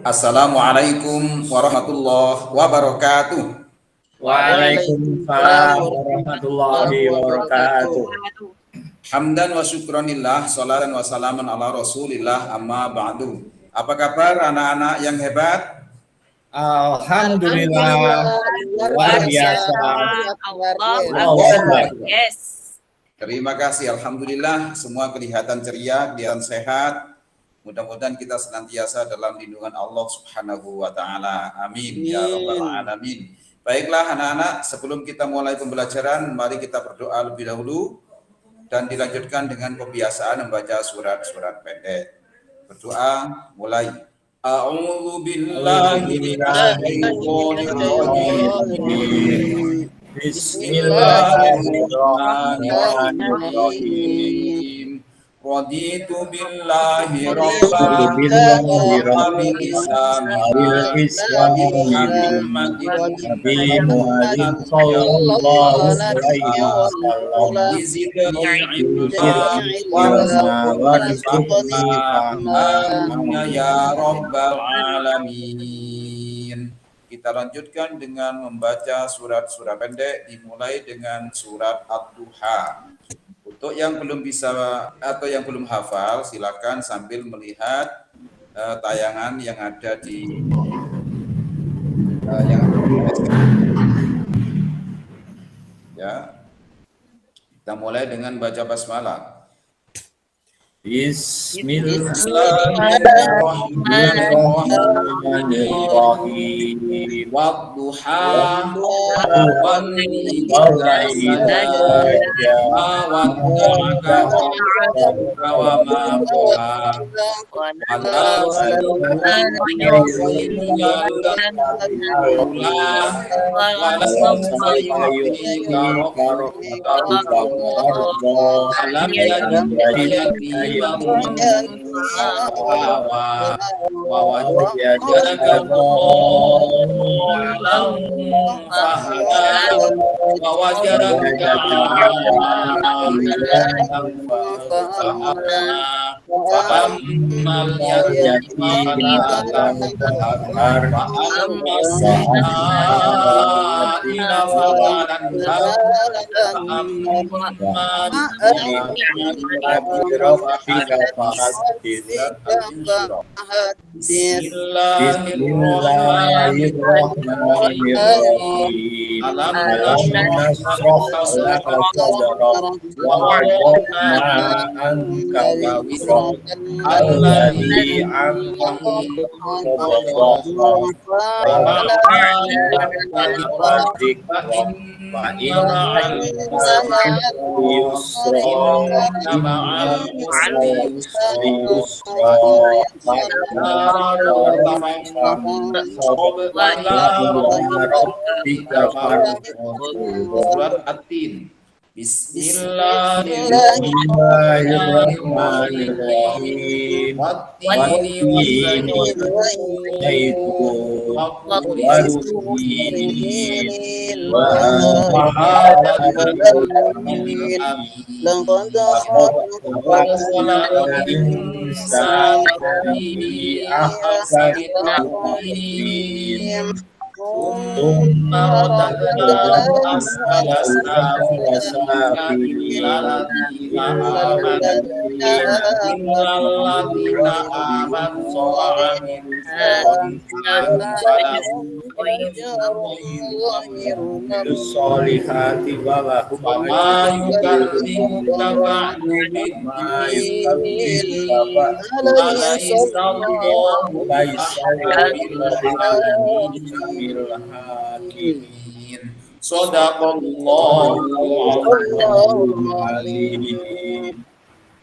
Assalamualaikum warahmatullahi wabarakatuh. Waalaikumsalam warahmatullahi wabarakatuh. Hamdan wa syukranillah, salatan wa salaman ala rasulillah, amma ba'du. Apa kabar anak-anak yang hebat? Alhamdulillah, luar biasa. Yes. Terima kasih, alhamdulillah semua kelihatan ceria, kelihatan sehat. Mudah-mudahan kita senantiasa dalam lindungan Allah Subhanahu wa taala. Amin ya rabbal alamin. Baiklah anak-anak, sebelum kita mulai pembelajaran, mari kita berdoa lebih dahulu dan dilanjutkan dengan kebiasaan membaca surat-surat pendek. Berdoa mulai. A'udzu billahi minasyaitonir rajim. Bismillahirrahmanirrahim. Raditu billahi rabban wa bil islam Nabi Muhammad sallallahu alaihi wasallam ya rabbal alamin. Kita lanjutkan dengan membaca surat-surat pendek, dimulai dengan surat Ad-Duha. Untuk yang belum bisa atau yang belum hafal, silakan sambil melihat tayangan yang ada di ya. Kita mulai dengan baca basmalah. Bismillahirrahmanirrahim. Wadduha Bismillahirrahmanirrahim. Alam nashrah alladzi Surat At-Tin. Bismillahirrahmanirrahim.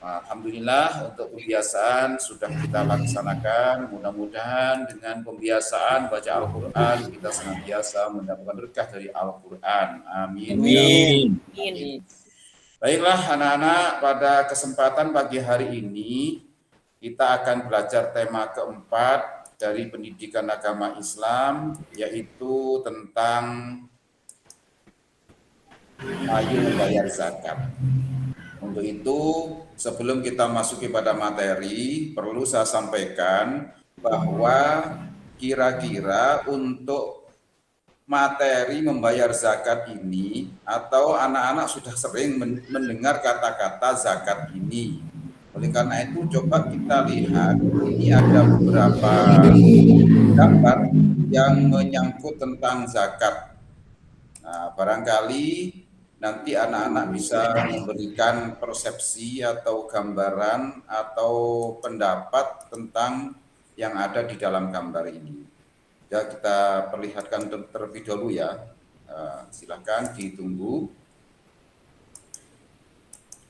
Alhamdulillah untuk kebiasaan sudah kita laksanakan. Mudah-mudahan dengan pembiasaan baca Al-Quran kita senantiasa mendapatkan berkah dari Al-Quran. Amin. Amin. Baiklah anak-anak, pada kesempatan pagi hari ini kita akan belajar tema keempat dari pendidikan agama Islam, yaitu tentang ayo membayar zakat. Untuk itu, sebelum kita masuk kepada materi, perlu saya sampaikan bahwa kira-kira untuk materi membayar zakat ini, atau anak-anak sudah sering mendengar kata-kata zakat ini. Oleh karena itu coba kita lihat, ini ada beberapa gambar yang menyangkut tentang zakat. Nah, barangkali nanti anak-anak bisa memberikan persepsi atau gambaran atau pendapat tentang yang ada di dalam gambar ini. Ya, kita perlihatkan terlebih dahulu ya. Silakan ditunggu.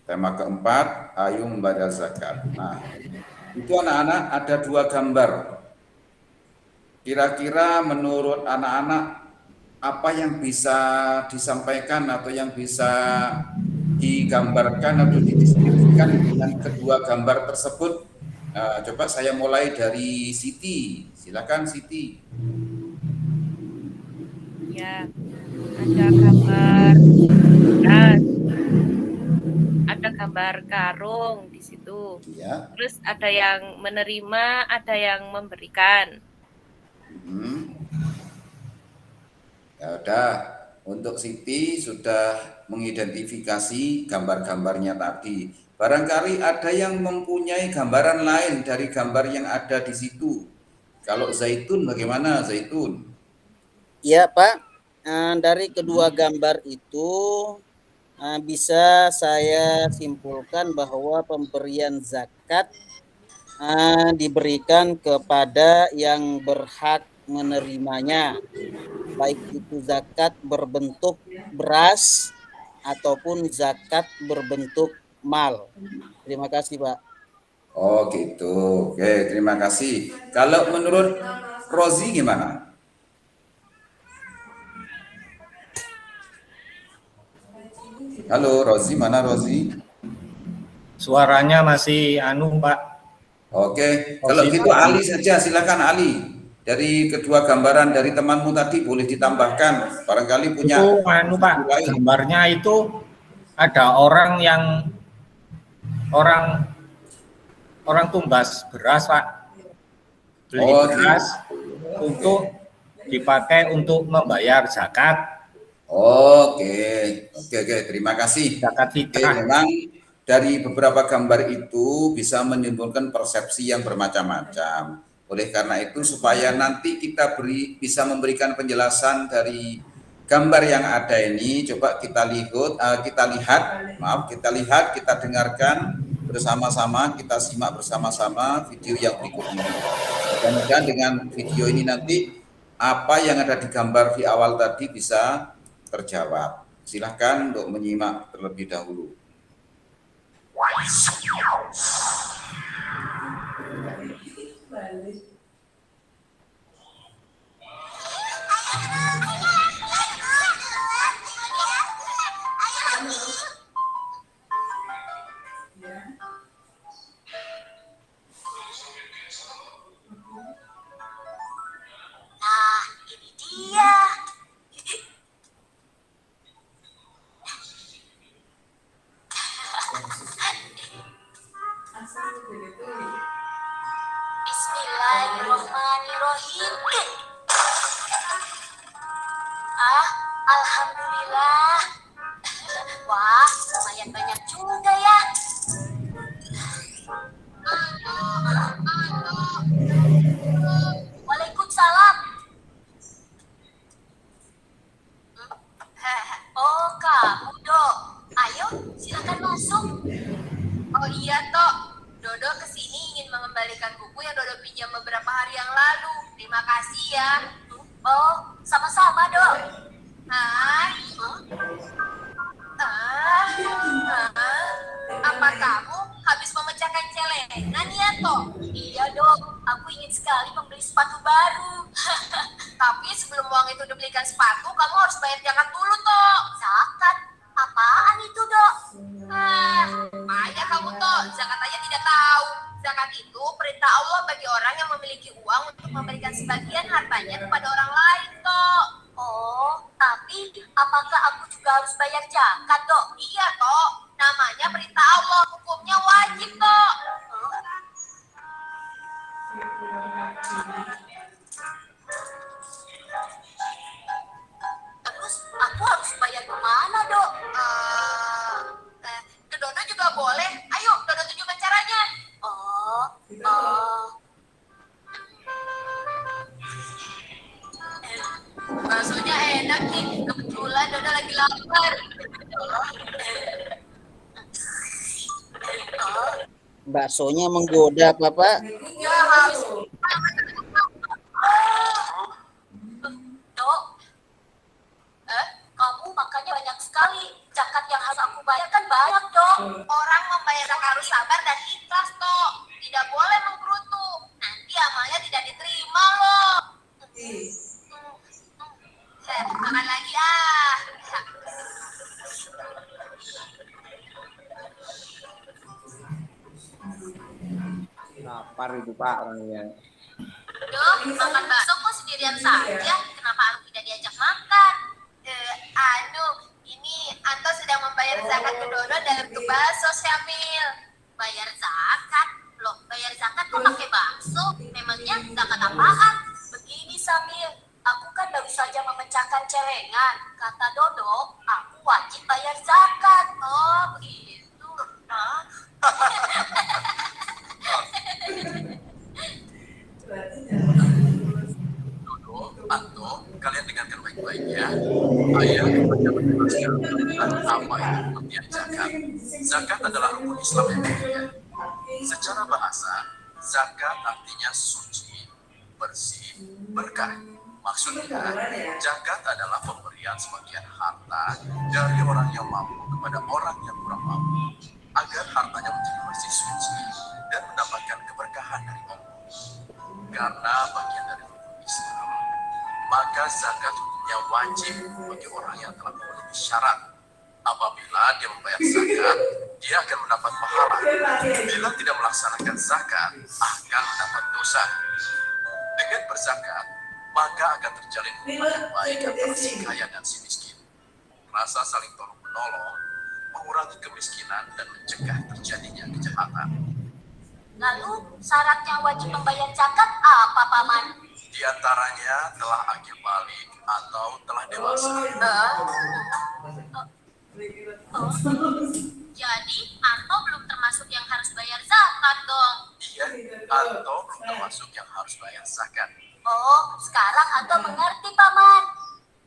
Tema keempat, ayo membayar zakat. Nah, itu anak-anak ada dua gambar. Kira-kira menurut anak-anak apa yang bisa disampaikan atau yang bisa digambarkan atau dideskripsikan dengan kedua gambar tersebut? Coba saya mulai dari Siti. Silakan Siti. Ya, ada gambar beras, ada gambar karung di situ. Ya. Terus ada yang menerima, ada yang memberikan. Ya udah, untuk Siti sudah mengidentifikasi gambar-gambarnya tadi. Barangkali ada yang mempunyai gambaran lain dari gambar yang ada di situ. Kalau Zaitun bagaimana Zaitun? Ya Pak, dari kedua gambar itu bisa saya simpulkan bahwa pemberian zakat diberikan kepada yang berhak menerimanya, baik itu zakat berbentuk beras ataupun zakat berbentuk mal. Terima kasih Pak. Oh gitu, oke terima kasih. Kalau menurut Rozi gimana? Halo Rozi, mana Rozi? Suaranya masih Pak. Oke, kalau gitu Ali saja, silakan Ali. Dari kedua gambaran dari temanmu tadi boleh ditambahkan, barangkali punya. Itu Pak, gambarnya itu ada orang yang orang tumbas beras Pak, beli beras untuk dipakai untuk membayar zakat. Oke, terima kasih. Zakat fitrah. Memang dari beberapa gambar itu bisa menimbulkan persepsi yang bermacam-macam. Oleh karena itu supaya nanti kita bisa memberikan penjelasan dari gambar yang ada ini, coba kita lihat, kita dengarkan bersama-sama, kita simak bersama-sama video yang berikut ini. Mudah-mudahan dengan video ini nanti apa yang ada di gambar di awal tadi bisa terjawab. Silahkan untuk menyimak terlebih dahulu. Nah, ini dia. Bismillahirrahmanirrahim. Alhamdulillah. Wah, lumayan banyak juga ya. Waalaikumsalam. Oh, kamu, Dok. Ayo, silakan masuk. Oh iya, Tok. Dodo kesini ingin mengembalikan buku yang Dodo pinjam beberapa hari yang lalu. Terima kasih ya. Oh, sama-sama, Dok. Apa kamu habis memecahkan celengan ya, Tok? Iya, Dok. Aku ingin sekali membeli sepatu baru. Tapi sebelum uang itu dibelikan sepatu, kamu harus bayar zakat dulu, Tok. Zakat? Apaan itu, Dok? Ayah kamu, Tok. Zakat aja tidak tahu. Zakat itu perintah Allah bagi orang yang memiliki uang untuk memberikan sebagian hartanya kepada orang lain, Tok. Oh, tapi apakah aku juga harus bayar zakat, Dok? Iya, Tok. Namanya perintah Allah, hukumnya wajib, Tok. enak nih. Kebetulan Dodo lagi lapar. Baksonya menggoda, Bapak. Ya harus. Dok, kamu makannya banyak sekali. Zakat yang harus aku bayar kan banyak, Dok. Orang membayar zakat harus sabar dan ikhlas, Dok. Tidak boleh menggerutu. Nanti amalnya tidak diterima loh. Makan lagi ah. Lapar itu Pak orangnya. Dok, makan bakso kok sendirian saja? Kenapa aku tidak diajak makan? Ini Anto sedang membayar zakat ke Dodo dalam tuh bakso, Syamil. Bayar zakat? Loh, bayar zakat kok pakai bakso? Memangnya zakat apaan? Begini, Samil. Aku kan baru saja memecahkan celengan. Kata Dodo, aku wajib bayar zakat. Oh, begitu. Hah? Dodo, Anto, kalian dengarkan baik-baik ya. Ayah hanya menjelaskan tentang apa itu pengertian zakat. Zakat adalah rukun Islam yang mulia. Secara bahasa, zakat artinya suci, bersih, berkah. Maksudnya, zakat adalah pemberian sebagian harta dari orang yang mampu kepada orang yang kurang mampu, agar hartanya menjadi bersih suci dan mendapatkan keberkahan dari Allah. Karena bagian dari rukun Islam, maka zakat hukumnya wajib bagi orang yang telah memenuhi syarat. Apabila dia membayar zakat, dia akan mendapat pahala. Bila tidak melaksanakan zakat, akan mendapat dosa. Dengan berzakat, maka akan terjalin hubungan yang baik antara si kaya dan si miskin. Rasa saling tolong-menolong, mengurangi kemiskinan dan mencegah terjadinya kejahatan. Lalu, syaratnya wajib membayar zakat apa, Paman? Di antaranya telah akil balik atau telah dewasa. Jadi, Anto belum termasuk yang harus bayar zakat dong. Iya, atau belum termasuk yang harus bayar zakat. Oh, sekarang Anto mengerti, Paman.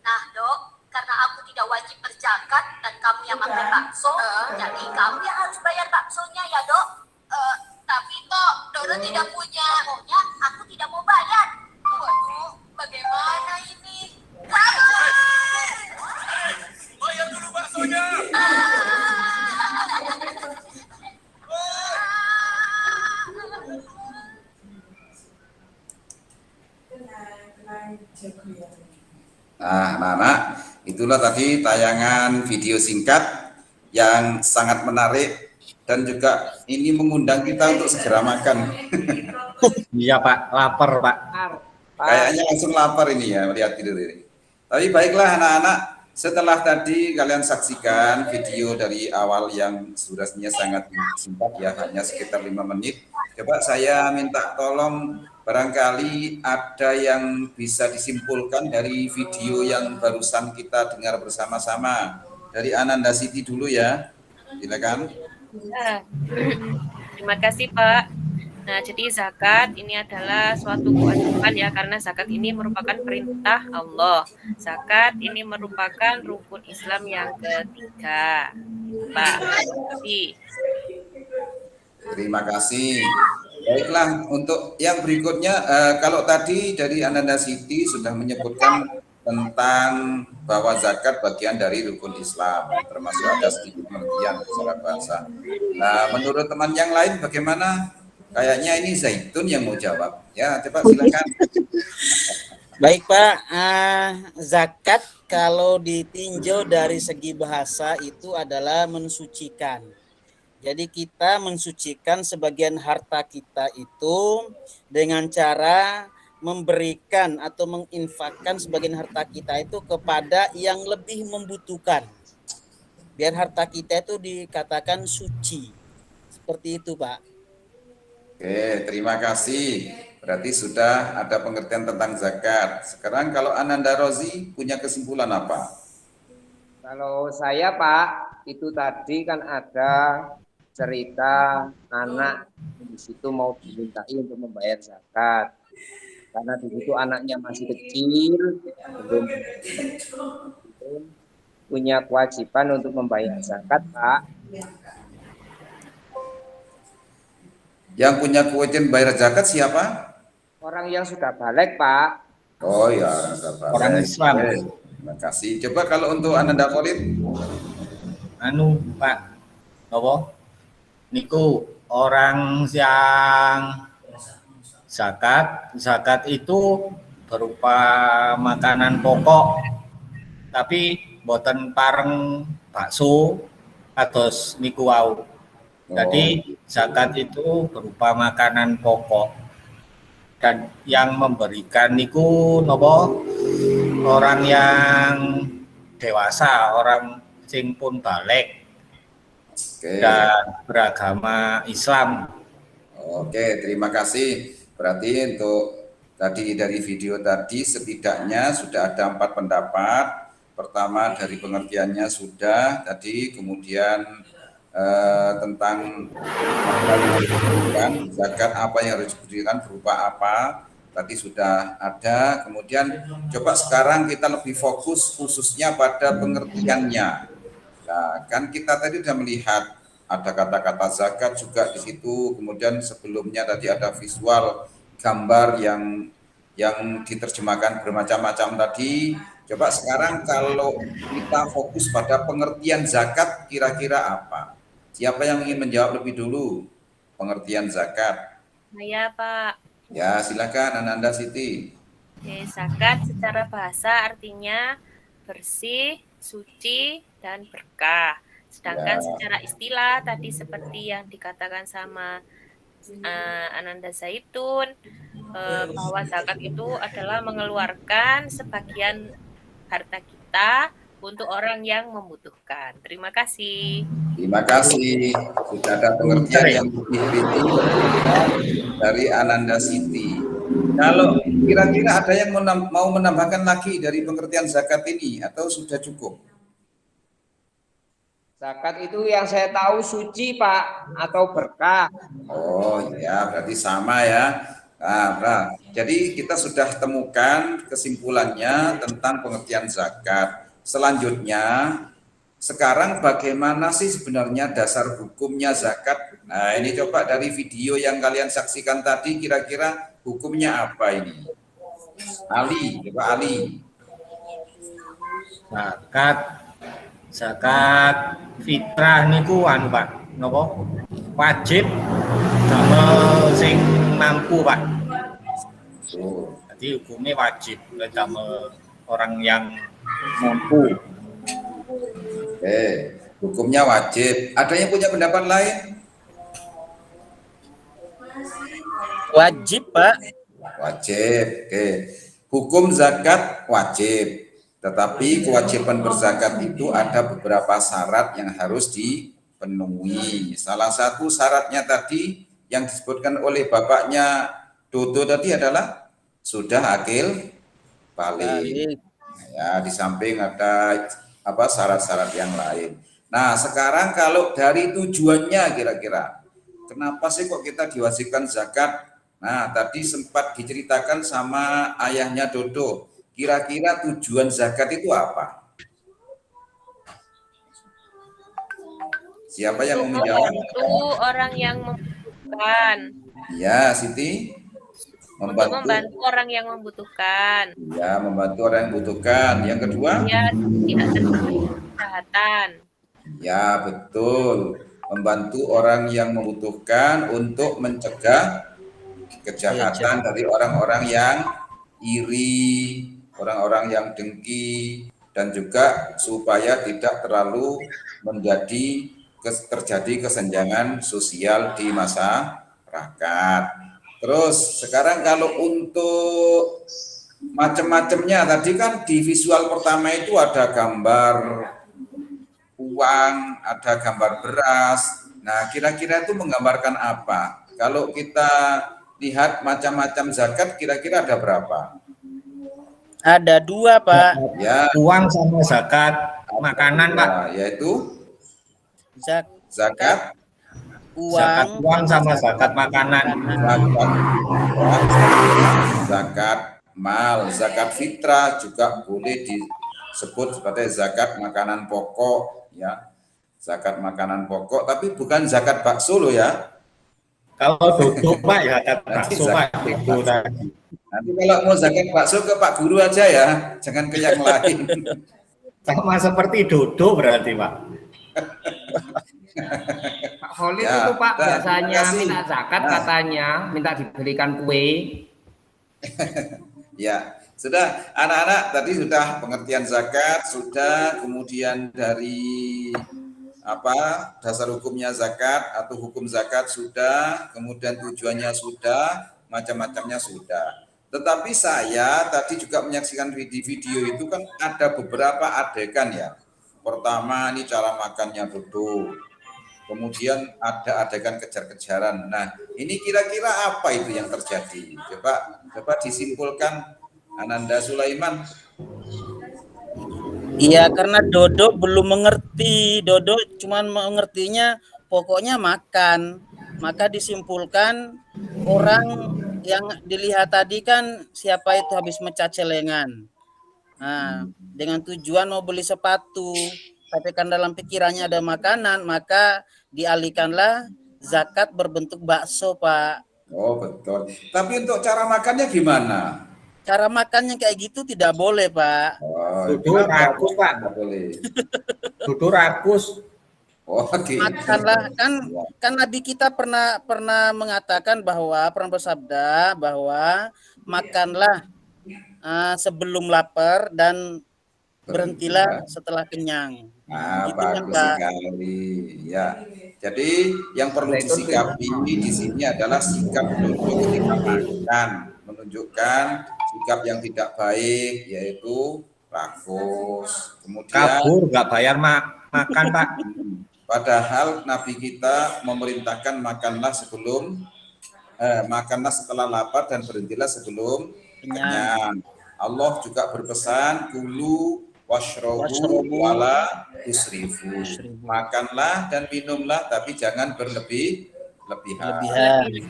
Nah, Dok, karena aku tidak wajib berzakat dan kamu yang makan bakso, jadi kamu yang harus bayar baksonya ya, Dok. Tapi, Tok, Dodo tidak punya. Pokoknya aku tidak mau bayar. Waduh, bagaimana ini? Bayar dulu baksonya! Nah, anak-anak, itulah tadi tayangan video singkat yang sangat menarik dan juga ini mengundang kita untuk segera makan. Iya Pak, lapar Pak. Kayaknya langsung lapar ini ya, melihat video ini. Tapi baiklah anak-anak, setelah tadi kalian saksikan video dari awal yang durasinya sangat singkat ya, hanya sekitar 5 menit. Coba saya minta tolong barangkali ada yang bisa disimpulkan dari video yang barusan kita dengar bersama-sama. Dari Ananda Siti dulu ya, silakan. Terima kasih Pak. Nah, jadi zakat ini adalah suatu kewajiban ya, karena zakat ini merupakan perintah Allah. Zakat ini merupakan rukun Islam yang ketiga. Pak, terima kasih. Baiklah, untuk yang berikutnya, kalau tadi dari Ananda Siti sudah menyebutkan tentang bahwa zakat bagian dari rukun Islam, termasuk ada sedikit pengertian secara bahasa. Nah, menurut teman yang lain bagaimana? Kayaknya ini Zaitun yang mau jawab. Ya, coba silakan. Baik Pak, zakat kalau ditinjau dari segi bahasa itu adalah mensucikan. Jadi kita mensucikan sebagian harta kita itu dengan cara memberikan atau menginfakkan sebagian harta kita itu kepada yang lebih membutuhkan. Biar harta kita itu dikatakan suci. Seperti itu Pak. Oke, terima kasih. Berarti sudah ada pengertian tentang zakat. Sekarang kalau Ananda Rozi punya kesimpulan apa? Kalau saya Pak, itu tadi kan ada cerita anak di situ mau dimintai untuk membayar zakat. karena di situ anaknya masih kecil, belum punya kewajiban untuk membayar zakat, Pak. Yang punya kewajiban bayar zakat siapa? Orang yang sudah balik, Pak. Oh ya, sabar. Orang Islam. Terima kasih. Coba kalau untuk Ananda Khalid, Anu Pak, apa? Niku orang yang zakat itu berupa makanan pokok, tapi boten pareng bakso atos niku wau. Jadi zakat itu berupa makanan pokok, dan yang memberikan niku nopo orang yang dewasa, orang sing pun balik oke. dan beragama Islam. Oke, terima kasih. Berarti untuk tadi dari video tadi setidaknya sudah ada 4 pendapat. Pertama dari pengertiannya sudah tadi, kemudian tentang zakat apa yang harus diberikan berupa apa tadi sudah ada. Kemudian coba sekarang kita lebih fokus khususnya pada pengertiannya. Nah, kan kita tadi sudah melihat ada kata-kata zakat juga di situ. Kemudian sebelumnya tadi ada visual gambar yang diterjemahkan bermacam-macam tadi. Coba sekarang kalau kita fokus pada pengertian zakat kira-kira apa? Siapa yang ingin menjawab lebih dulu pengertian zakat? Saya, Pak. Ya, silakan Ananda Siti. Oke, zakat secara bahasa artinya bersih, suci, dan berkah. Sedangkan Ya. secara istilah tadi seperti yang dikatakan sama Ananda Zaitun, bahwa zakat itu adalah mengeluarkan sebagian harta kita untuk orang yang membutuhkan. Terima kasih. Terima kasih. Sudah ada pengertian yang lebih rinci dari Ananda Siti. Kalau kira-kira ada yang mau menambahkan lagi dari pengertian zakat ini atau sudah cukup? Zakat itu yang saya tahu suci, Pak, atau berkah. Oh ya, berarti sama ya. Nah, jadi kita sudah temukan kesimpulannya tentang pengertian zakat. Selanjutnya, sekarang bagaimana sih sebenarnya dasar hukumnya zakat? Nah, ini coba dari video yang kalian saksikan tadi, kira-kira hukumnya apa ini? Ali, coba Ali. Zakat fitrah niku anu Pak, napa? Wajib damel sing mampu, Pak. Jadi hukumnya wajib damel orang yang mampu. Oke, hukumnya wajib. Ada yang punya pendapat lain? Wajib, Pak. Wajib. Oke. Hukum zakat wajib. Tetapi kewajiban berzakat itu ada beberapa syarat yang harus dipenuhi. Salah satu syaratnya tadi yang disebutkan oleh bapaknya Dodo tadi adalah sudah akil balik. Ya, di samping ada syarat-syarat yang lain. Nah, sekarang kalau dari tujuannya kira-kira kenapa sih kok kita diwajibkan zakat? Nah, tadi sempat diceritakan sama ayahnya Dodo. Kira-kira tujuan zakat itu apa? Siapa yang mau menjawab? Membantu orang yang membutuhkan. Ya, Siti. Untuk membantu orang yang membutuhkan. Ya, membantu orang yang membutuhkan. Yang kedua? Ya, tidak terjadi kejahatan. Ya, betul. Membantu orang yang membutuhkan untuk mencegah kejahatan dari orang-orang yang iri, orang-orang yang dengki, dan juga supaya tidak terlalu terjadi kesenjangan sosial di masyarakat. Terus sekarang kalau untuk macam-macamnya tadi kan di visual pertama itu ada gambar uang, ada gambar beras. Nah, kira-kira itu menggambarkan apa? Kalau kita lihat macam-macam zakat, kira-kira ada berapa? Ada 2, Pak. Ya, Uang sama zakat makanan, Pak. yaitu Zakat zakat Zakat uang, uang sama zakat makanan. Zakat uang, zakat mal, zakat fitrah juga boleh disebut sebagai zakat makanan pokok, ya. Zakat makanan pokok, tapi bukan zakat bakso loh ya. Kalau dodo Pak ya zakat Nanti bakso Pak, zakat dodo bakso. tadi. Nanti kalau mau zakat bakso ke Pak Guru aja ya, jangan ke yang lain. Sama seperti dodo berarti Pak. Pak Khalid Ya, itu Pak dah, biasanya terima kasih. minta zakat Nah. katanya minta dibelikan kue. Ya, sudah anak-anak tadi sudah pengertian zakat, sudah kemudian dari dasar hukumnya zakat atau hukum zakat sudah, kemudian tujuannya sudah, macam-macamnya sudah. Tetapi saya tadi juga menyaksikan di video itu kan ada beberapa adegan ya. Pertama ini cara makannya dodo. Kemudian ada adegan kejar-kejaran. Nah, ini kira-kira apa itu yang terjadi? Coba disimpulkan Ananda Sulaiman. Iya, karena Dodo belum mengerti. Dodo cuman mengertinya pokoknya makan. Maka disimpulkan orang yang dilihat tadi kan siapa itu habis mecah celengan. Nah, dengan tujuan mau beli sepatu, tapi kan dalam pikirannya ada makanan, maka dialihkanlah zakat berbentuk bakso, Pak. Oh, betul. Tapi untuk cara makannya gimana? Cara makannya kayak gitu tidak boleh, Pak. Oh, Dodo rakus Pak, Tidak boleh. dodo rakus. Oh, gitu. Makanlah, kan Nabi kita pernah mengatakan bahwa pernah bersabda bahwa makanlah sebelum lapar dan berhentilah setelah kenyang. Nah, Gitu kan, bagus Pak. sekali. Ya. Jadi yang perlu disikapi di sini adalah sikap Dodo ketika makan, menunjukkan sikap yang tidak baik, yaitu rakus. Kemudian Kabur nggak bayar makan Pak. padahal Nabi kita memerintahkan makanlah setelah lapar dan berhentilah sebelum kenyang. Allah juga berpesan kulu washrobu wala tusrifu. Makanlah dan minumlah tapi jangan berlebihan.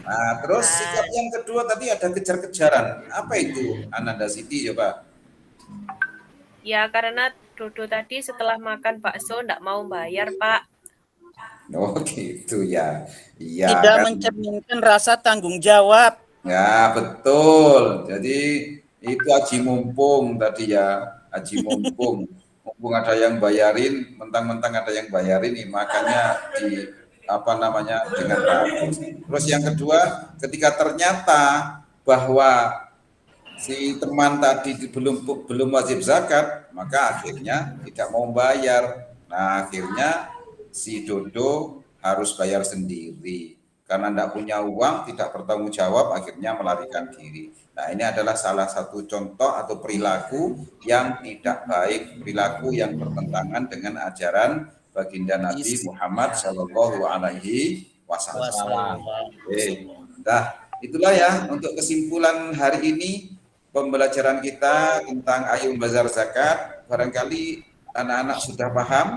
Nah, terus sikap yang kedua tadi ada kejar-kejaran. Apa itu Ananda Siti coba? Ya, karena Dodo tadi setelah makan bakso enggak mau bayar, Pak. Oh gitu ya. Iya Tidak kan? mencerminkan rasa tanggung jawab. Ya betul. Jadi itu aji mumpung tadi ya, aji mumpung. Mumpung ada yang bayarin, mentang-mentang ada yang bayarin nih, makanya dengan bagus. Terus yang kedua, ketika ternyata bahwa si teman tadi belum wajib zakat, maka akhirnya tidak mau bayar. Nah, akhirnya si Dodo harus bayar sendiri. Karena tidak punya uang, tidak bertanggung jawab, akhirnya melarikan diri. Nah, ini adalah salah satu contoh atau perilaku yang tidak baik, perilaku yang bertentangan dengan ajaran baginda Nabi Muhammad Shallallahu Alaihi Wasallam. Nah, itulah ya untuk kesimpulan hari ini pembelajaran kita tentang Ayo Bazar Zakat. Barangkali anak-anak sudah paham.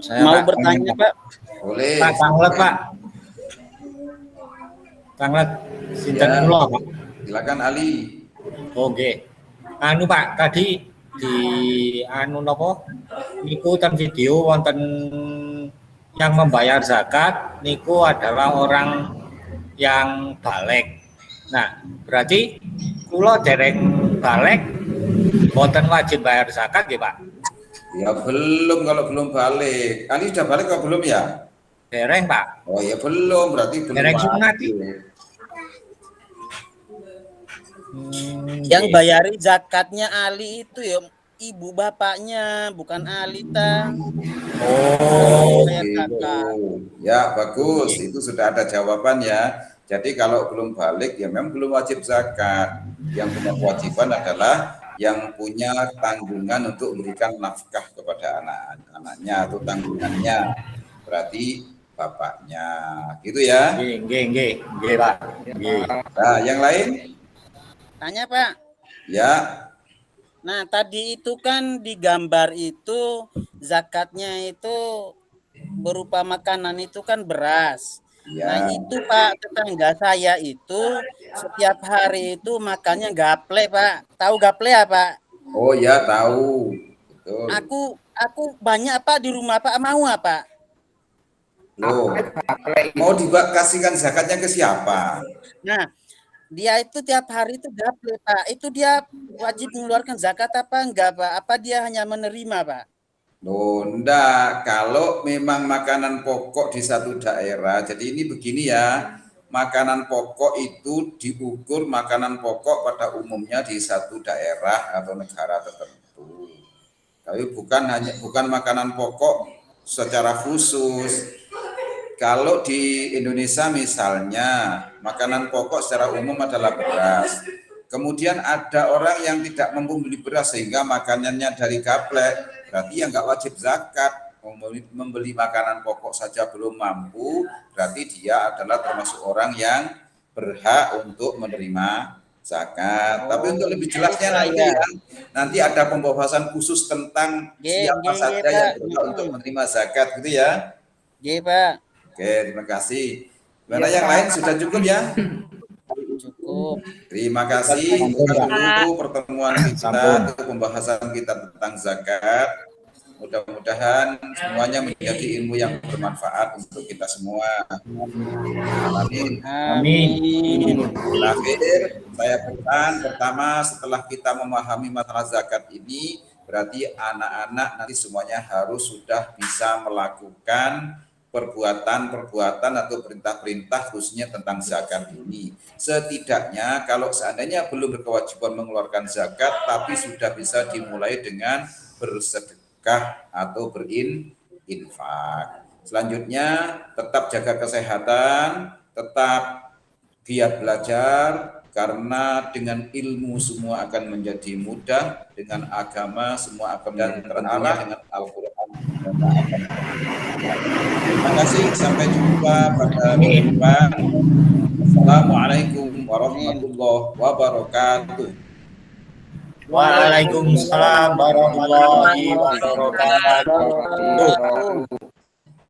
Mau bertanya, Pak? Boleh. Pak Tanglet Pak. Tanglet sinten Ya. kula Pak. Silakan Ali. Oke. Anu Pak, tadi di napa? Niku ten video wonten yang membayar zakat niku adalah orang yang balik. Nah, berarti kula dereng balik boten wajib bayar zakat nggih Pak? Ya belum, kalau belum balik. Ali sudah balik atau belum ya? Dereng Pak. Oh ya belum, berarti belum. Dereng sunat. Yang bayari zakatnya Ali itu ya ibu bapaknya, bukan Ali ta. Oh, Bayar gitu. zakat. Ya bagus, itu sudah ada jawaban ya. Jadi kalau belum balik ya memang belum wajib zakat. Yang punya kewajiban adalah yang punya tanggungan untuk memberikan nafkah kepada anak-anaknya atau tanggungannya. Berarti bapaknya. Gitu ya. Nggih Pak. Nggih. Nah, yang lain? Tanya, Pak. Ya. Nah, tadi itu kan di gambar itu zakatnya itu berupa makanan itu kan beras. Nah Ya. itu Pak, tetangga saya itu setiap hari itu makannya gaple Pak. Tahu gaple ya Pak? Oh ya, tahu. Betul. Aku banyak Pak di rumah Pak, mau apa? Loh, mau dikasihkan zakatnya ke siapa? Nah, dia itu tiap hari itu gaple Pak. Itu dia wajib mengeluarkan zakat apa enggak Pak? Apa dia hanya menerima Pak? Loh, enggak. Kalau memang makanan pokok di satu daerah, jadi ini begini ya, makanan pokok itu diukur makanan pokok pada umumnya di satu daerah atau negara tertentu. Tapi bukan makanan pokok secara khusus. Kalau di Indonesia misalnya, makanan pokok secara umum adalah beras. Kemudian ada orang yang tidak mampu membeli beras sehingga makanannya dari gaplek, berarti ya nggak wajib zakat. Membeli makanan pokok saja belum mampu, berarti dia adalah termasuk orang yang berhak untuk menerima zakat. Tapi untuk lebih jelasnya nanti ada pembahasan khusus tentang siapa saja yang berhak untuk menerima zakat, gitu ya. Iya Pak. Oke, terima kasih. Mana yang lain sudah cukup ya? Cukup. Terima kasih. Bukan dulu pertemuan kita untuk pembahasan kita tentang zakat. Mudah-mudahan semuanya menjadi ilmu yang bermanfaat untuk kita semua. Amin. Amin. Terakhir, saya pesan pertama setelah kita memahami masalah zakat ini, berarti anak-anak nanti semuanya harus sudah bisa melakukan perbuatan-perbuatan atau perintah-perintah khususnya tentang zakat ini. Setidaknya kalau seandainya belum berkewajiban mengeluarkan zakat, tapi sudah bisa dimulai dengan bersedekah atau berinfak. Selanjutnya tetap jaga kesehatan, tetap giat belajar, karena dengan ilmu semua akan menjadi mudah, dengan agama semua akan menjadi terarah, dengan Al-Quran. Terima kasih, sampai jumpa pada minggu depan. Assalamualaikum warahmatullahi wabarakatuh. Waalaikumsalam warahmatullahi wabarakatuh.